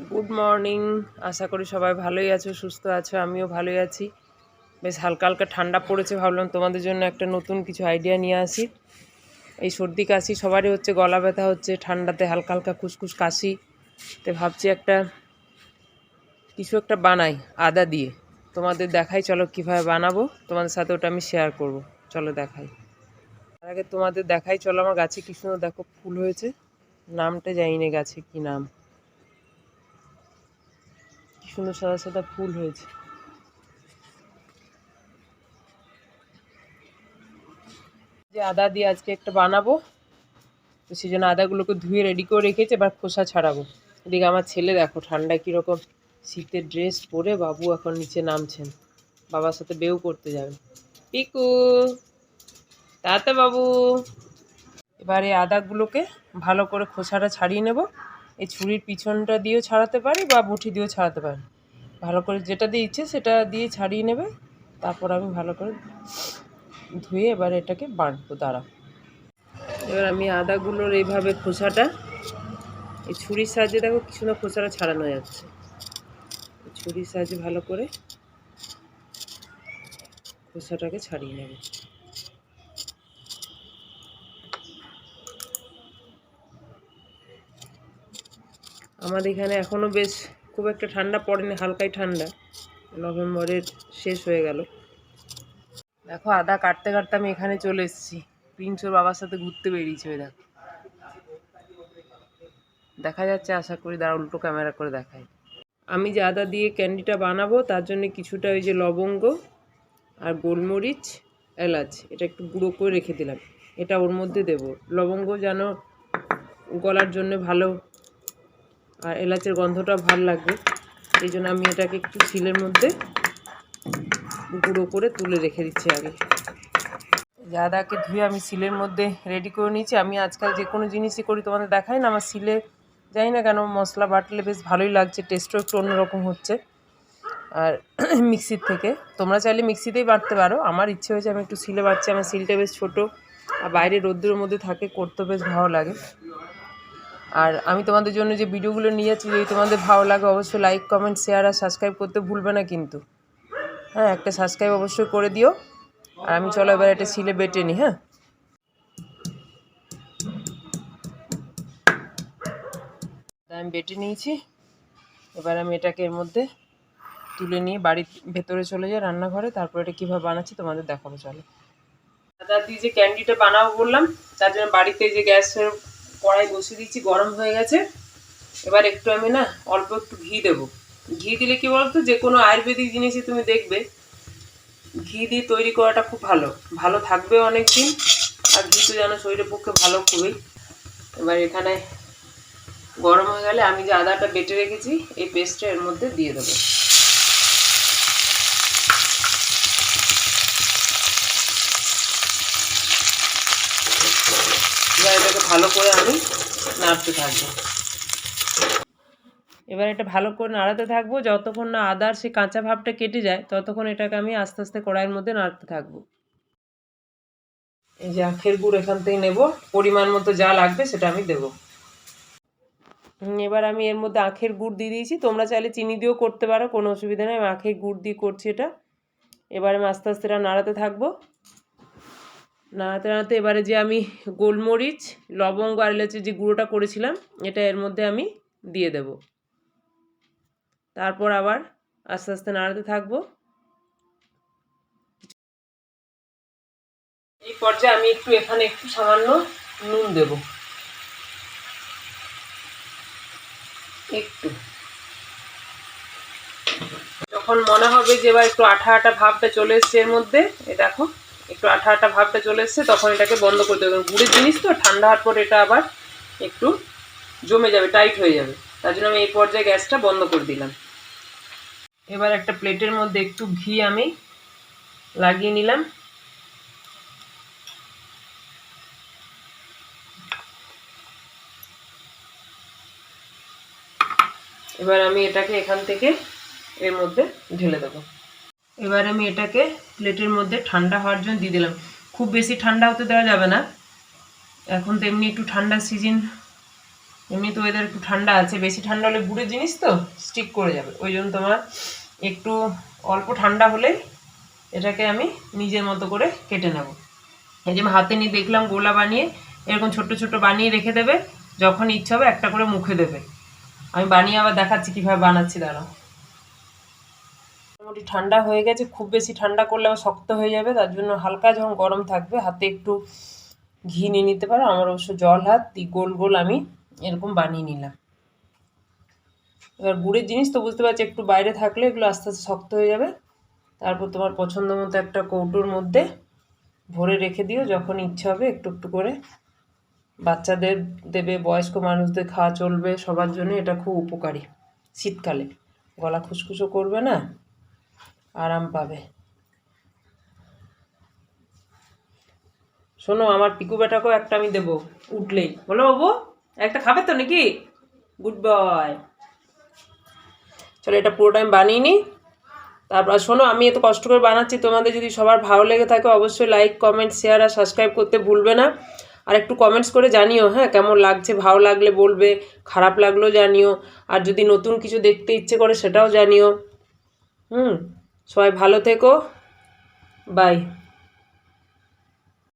Good morning. আশা করি সবাই ভালোই আছো, সুস্থ আছো। আমিও ভালোই আছি। বেশ হালকা হালকা ঠান্ডা পড়েছে, ভাবলাম তোমাদের জন্য একটা নতুন কিছু আইডিয়া নিয়ে আসি। এই সর্দি কাশি সবারই হচ্ছে, গলা ব্যথা হচ্ছে, ঠান্ডাতে হালকা হালকা খুসখুস কাশি। তো ভাবছি কিছু একটা বানাই আদা দিয়ে। তোমাদের দেখাই, চলো কীভাবে বানাবো, তোমাদের সাথে ওটা আমি শেয়ার করব। চলো দেখাই। তার আগে তোমাদের দেখাই, চলো আমার গাছে কি সুন্দর দেখো ফুল হয়েছে। নামটা জানি না গাছে কি নাম, কি সুন্দর সাদা সাদা ফুল হয়েছে। যে আদা দিয়ে আজকে একটা বানাবো, তো সেই জন্য আদাগুলোকে ধুয়ে রেডি করে রেখেছি, এবার খোসা ছাড়াবো। এদিকে আমার ছেলে দেখো ঠান্ডায় কীরকম শীতের ড্রেস পরে বাবু এখন নিচে নামছেন, বাবার সাথে বেউ করতে যাবেন। পিকু তাতে বাবু। এবার এই আদাগুলোকে ভালো করে খোসাটা ছাড়িয়ে নেব। এই ছুরির পিছনটা দিয়েও ছাড়াতে পারি বা মুঠি দিয়েও ছাড়াতে পারি, ভালো করে যেটা দিয়ে ইচ্ছে সেটা দিয়ে ছাড়িয়ে নেবে। তারপর আমি ভালো করে ধুয়ে এবার এটাকে বাঁটবো। দাঁড়া, এবার আমি আদাগুলোর এইভাবে খোসাটা এই ছুরির সাহায্যে দেখো কি সুন্দর খোসাটা ছাড়ানো যাচ্ছে। ছুরির সাহায্যে ভালো করে খোসাটাকে ছাড়িয়ে নেবে। আমাদের এখানে এখনও বেশ খুব একটা ঠান্ডা পড়েনি, হালকাই ঠান্ডা, নভেম্বরের শেষ হয়ে গেল। দেখো আদা কাটতে কাটতে আমি এখানে চলে এসেছি। প্রিন্সোর বাবার সাথে ঘুরতে বেরিয়েছে, ওই দেখো দেখা যাচ্ছে আশা করি। দাঁড়া উল্টো ক্যামেরা করে দেখাই। আমি যে আদা দিয়ে ক্যান্ডিটা বানাবো তার জন্য কিছুটা ওই যে লবঙ্গ আর গোলমরিচ, এলাচ, এটা একটু গুঁড়ো করে রেখে দিলাম। এটা ওর মধ্যে দেব। লবঙ্গ যেন গলার জন্য ভালো, আর এলাচের গন্ধটা ভালো লাগবে, এই জন্য আমি এটাকে একটু শিলের মধ্যে গুঁড়ো করে তুলে রেখে দিচ্ছি আগে। আদাকে ধুয়ে আমি শিলের মধ্যে রেডি করে নিয়েছি। আমি আজকাল যে কোনো জিনিসই করি তোমাদের দেখাই না, আমার শিলে জানি না কেন মশলা বাটলে বেশ ভালোই লাগছে, টেস্টও একটু অন্যরকম হচ্ছে আর মিক্সির থেকে। তোমরা চাইলে মিক্সিতেই বাটতে পারো, আমার ইচ্ছে হয়েছে আমি একটু শিলে বাটছি। আমার শিলটা বেশ ছোটো আর বাইরে রোদ্দুরের মধ্যে থাকে, করতে বেশ ভালো লাগে। আর আমি তোমাদের জন্য যে ভিডিওগুলো নিয়ে যাচ্ছি, যদি তোমাদের ভালো লাগে অবশ্যই লাইক, কমেন্ট, শেয়ার আর সাবস্ক্রাইব করতে ভুলবে না কিন্তু। হ্যাঁ, একটা সাবস্ক্রাইব অবশ্যই করে দিও। আর আমি চলো এবার একটা শিলে বেটে নিই। হ্যাঁ, আমি বেটে নিয়েছি। এবার আমি এটাকে এর মধ্যে তুলে নিয়ে বাড়ির ভেতরে চলে যাই রান্নাঘরে, তারপর এটা কীভাবে বানাচ্ছি তোমাদের দেখাবো। চলো, আদা দিয়ে যে ক্যান্ডিটা বানাবো বললাম, তার জন্য বাড়িতে যে গ্যাসের কড়াই বসিয়ে দিচ্ছি, গরম হয়ে গেছে। এবার একটু আমি না অল্প একটু ঘি দেবো। ঘি দিলে কি বলতো, যে কোনো আয়ুর্বেদিক জিনিসই তুমি দেখবে ঘি দিয়ে তৈরি করাটা খুব ভালো, ভালো থাকবে অনেক দিন। আর ঘি তো যেন শরীরের পক্ষে ভালো খুবই। এবার এখানে গরম হয়ে গেলে আমি যে আদাটা বেটে রেখেছি এই পেস্টটা এর মধ্যে দিয়ে দেবো। এবার এটাকে ভালো করে আমি নাড়তে থাকবো। এবার এটা ভালো করে নাড়াতে থাকবো, যতক্ষণ না আদার সে কাঁচা ভাবটা কেটে যায় ততক্ষণ এটাকে আমি আস্তে আস্তে কড়াইয়ের মধ্যে নাড়তে থাকবো। এই যে আখের গুড় এখান থেকে নেব, পরিমাণ মতো যা লাগবে সেটা আমি দেবো। এবার আমি এর মধ্যে আখের গুড় দিয়ে দিয়েছি, তোমরা চাইলে চিনি দিয়েও করতে পারো, কোনো অসুবিধা নেই। আমি আখের গুড় দিয়ে করছি এটা। এবার আমি আস্তে আস্তে এটা নাড়াতে থাকবো। নাড়াতে নাড়াতে এবারে যে আমি গোলমরিচ, লবঙ্গ আর এলাচের যে গুঁড়োটা করেছিলাম এটা এর মধ্যে আমি দিয়ে দেব। তারপর আবার আস্তে আস্তে নাড়াতে থাকবো। এই পর্যায়ে আমি এখানে একটু সামান্য নুন দেব, একটু। যখন মনে হবে যে এবার একটু আঠা আঠা ভাবটা চলে এসছে এর মধ্যে, এ দেখো একটু আঠা আঠা ভাবটা চলে এসছে, তখন এটাকে বন্ধ করে দেবে। গুড়ের জিনিস তো, ঠান্ডা হওয়ার পর এটা আবার একটু জমে যাবে, টাইট হয়ে যাবে, তার জন্য আমি এই পর্যায়ে গ্যাসটা বন্ধ করে দিলাম। এবার একটা প্লেটের মধ্যে একটু ঘি আমি লাগিয়ে নিলাম। এবার আমি এটাকে এখান থেকে এর মধ্যে ঢেলে দেবো। এবার আমি এটাকে প্লেটের মধ্যে ঠান্ডা হওয়ার জন্য দিয়ে দিলাম। খুব বেশি ঠান্ডা হতে দেওয়া যাবে না, এখন তো এমনি একটু ঠান্ডার সিজন এমনি তো ওয়েদার একটু ঠান্ডা আছে, বেশি ঠান্ডা হলে গুড়ের জিনিস তো স্টিক করে যাবে, ওই জন্য তোমার একটু অল্প ঠান্ডা হলেই এটাকে আমি নিজের মতো করে কেটে নেব। এই যে আমি হাতে নিয়ে দেখলাম গোলা বানিয়ে এরকম ছোট ছোট বানিয়ে রেখে দেবে, যখন ইচ্ছা হবে একটা করে মুখে দেবে। আমি বানিয়ে আবার দেখাচ্ছি কীভাবে বানাচ্ছি, দাঁড়াও। মোটামুটি ঠান্ডা হয়ে গেছে, খুব বেশি ঠান্ডা করলে আবার শক্ত হয়ে যাবে, তার জন্য হালকা যখন গরম থাকবে হাতে একটু ঘি নিয়ে নিতে পারো, আমার অবশ্য জল হাত দিয়ে গোল গোল আমি এরকম বানিয়ে নিলাম। এবার গুড়ের জিনিস তো বুঝতে পারছি, একটু বাইরে থাকলে এগুলো আস্তে আস্তে শক্ত হয়ে যাবে। তারপর তোমার পছন্দ মতো একটা কৌটোর মধ্যে ভরে রেখে দিও, যখন ইচ্ছা হবে একটু একটু করে বাচ্চাদের দেবে, বয়স্ক মানুষদের খাওয়া চলবে, সবার জন্য এটা খুব উপকারী। শীতকালে গলা খুসখুসও করবে না, আরাম পাবে। শোনো, আমার পিকু বেটাকেও একটা আমি দেবো উঠলেই, বলো বাবু একটা খাবে তো নাকি? Good boy. চলো এটা পুরোটা আমি বানিয়ে নিই, তারপর শোনো আমি এত কষ্ট করে বানাচ্ছি, তোমাদের যদি সবার ভালো লেগে থাকে অবশ্যই লাইক কমেন্ট শেয়ার আর সাবস্ক্রাইব করতে ভুলবে না। আর একটু কমেন্টস করে জানিও, হ্যাঁ কেমন লাগছে, ভালো লাগলে বলবে, খারাপ লাগলেও জানিও, আর যদি নতুন কিছু দেখতে ইচ্ছে করে সেটাও জানিও। সবাই ভালো থেকো, বাই।